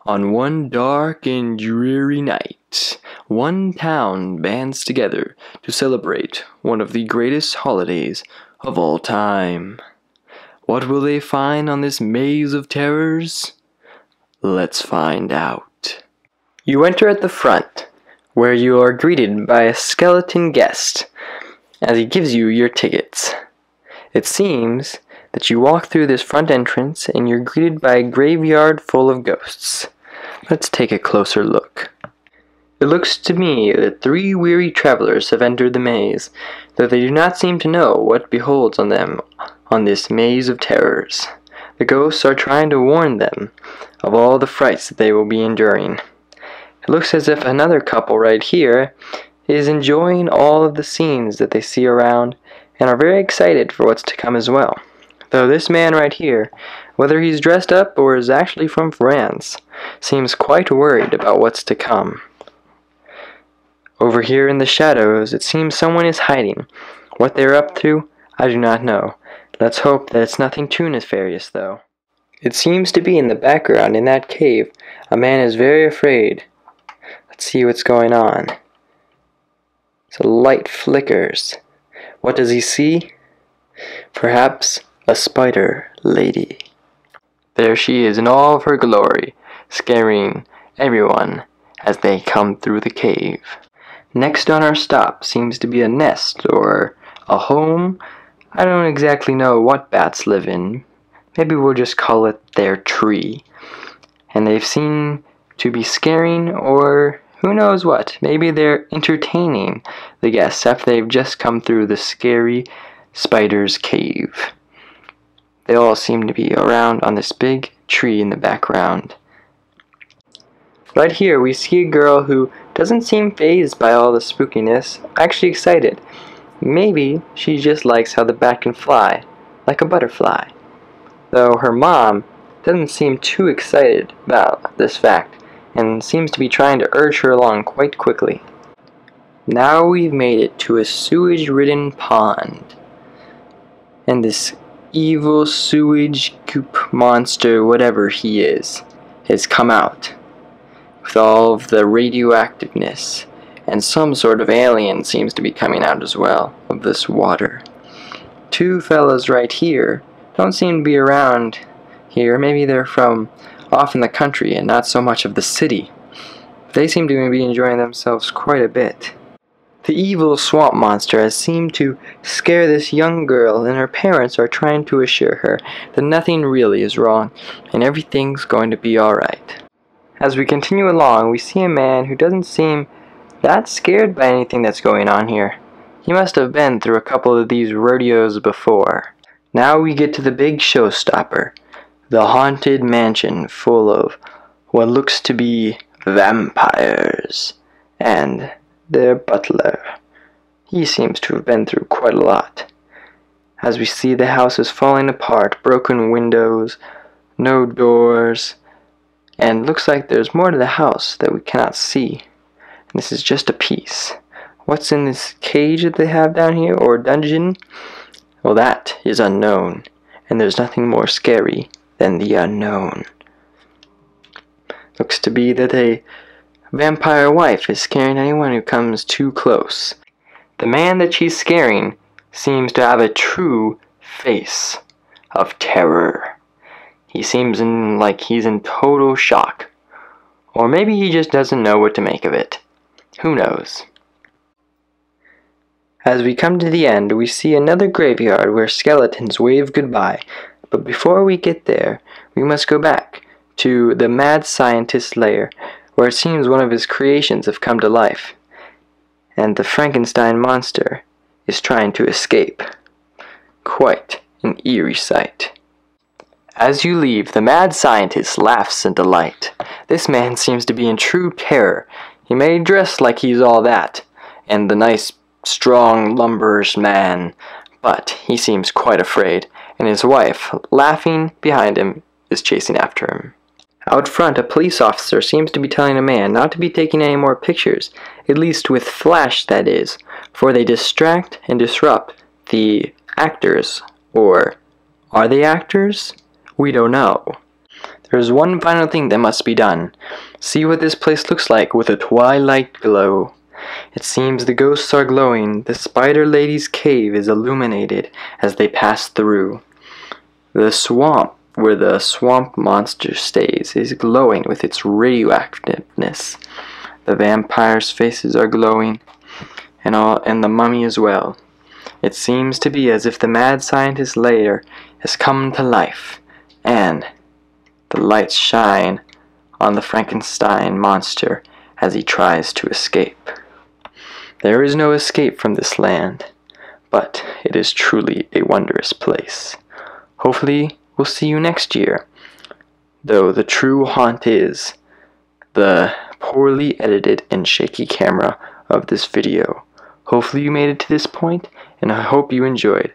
On one dark and dreary night, one town bands together to celebrate one of the greatest holidays of all time. What will they find on this maze of terrors? Let's find out. You enter at the front, where you are greeted by a skeleton guest as he gives you your tickets. It seems that you walk through this front entrance and you're greeted by a graveyard full of ghosts. Let's take a closer look. It looks to me that 3 weary travelers have entered the maze, though they do not seem to know what beholds on them on this maze of terrors. The ghosts are trying to warn them of all the frights that they will be enduring. It looks as if another couple right here is enjoying all of the scenes that they see around and are very excited for what's to come as well. Though this man right here, whether he's dressed up or is actually from France, seems quite worried about what's to come. Over here in the shadows, it seems someone is hiding. What they're up to, I do not know. Let's hope that it's nothing too nefarious, though. It seems to be in the background in that cave. A man is very afraid. Let's see what's going on. So light flickers. What does he see? Perhaps a spider lady. There she is in all of her glory, scaring everyone as they come through the cave. Next on our stop seems to be a nest or a home. I don't exactly know what bats live in. Maybe we'll just call it their tree. And they've seemed to be scaring, or who knows what. Maybe they're entertaining the guests after they've just come through the scary spider's cave. They all seem to be around on this big tree in the background. Right here we see a girl who doesn't seem fazed by all the spookiness, actually excited. Maybe she just likes how the bat can fly, like a butterfly. Though her mom doesn't seem too excited about this fact, and seems to be trying to urge her along quite quickly. Now we've made it to a sewage-ridden pond, and this evil sewage goop monster, whatever he is, has come out with all of the radioactiveness, and some sort of alien seems to be coming out as well of this water. 2 fellas right here don't seem to be around here. Maybe they're from off in the country and not so much of the city. They seem to be enjoying themselves quite a bit. The evil swamp monster has seemed to scare this young girl, and her parents are trying to assure her that nothing really is wrong and everything's going to be alright. As we continue along, we see a man who doesn't seem that scared by anything that's going on here. He must have been through a couple of these rodeos before. Now we get to the big showstopper, the haunted mansion full of what looks to be vampires, and their butler. He seems to have been through quite a lot. As we see, the house is falling apart, broken windows, no doors, and looks like there's more to the house that we cannot see. And this is just a piece. What's in this cage that they have down here, or dungeon? Well, that is unknown, and there's nothing more scary than the unknown. Looks to be that a vampire wife is scaring anyone who comes too close. The man that she's scaring seems to have a true face of terror. He seems like he's in total shock. Or maybe he just doesn't know what to make of it. Who knows? As we come to the end, we see another graveyard where skeletons wave goodbye. But before we get there, we must go back to the mad scientist's lair, where it seems one of his creations have come to life, and the Frankenstein monster is trying to escape. Quite an eerie sight. As you leave, the mad scientist laughs in delight. This man seems to be in true terror. He may dress like he's all that, and the nice, strong, lumberous man, but he seems quite afraid, and his wife, laughing behind him, is chasing after him. Out front, a police officer seems to be telling a man not to be taking any more pictures, at least with flash, that is, for they distract and disrupt the actors. Or are they actors? We don't know. There's one final thing that must be done. See what this place looks like with a twilight glow. It seems the ghosts are glowing. The Spider Lady's cave is illuminated as they pass through. The swamp where the swamp monster stays is glowing with its radioactiveness. The vampires' faces are glowing, and the mummy as well. It seems to be as if the mad scientist lair has come to life, and the lights shine on the Frankenstein monster as he tries to escape. There is no escape from this land, but it is truly a wondrous place. Hopefully, we'll see you next year, though the true haunt is the poorly edited and shaky camera of this video. Hopefully you made it to this point, and I hope you enjoyed.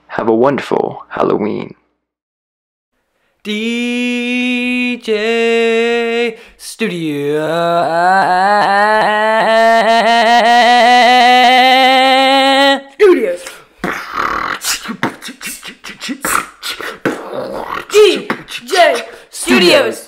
Have a wonderful Halloween. DJ Studios. DJ Studios.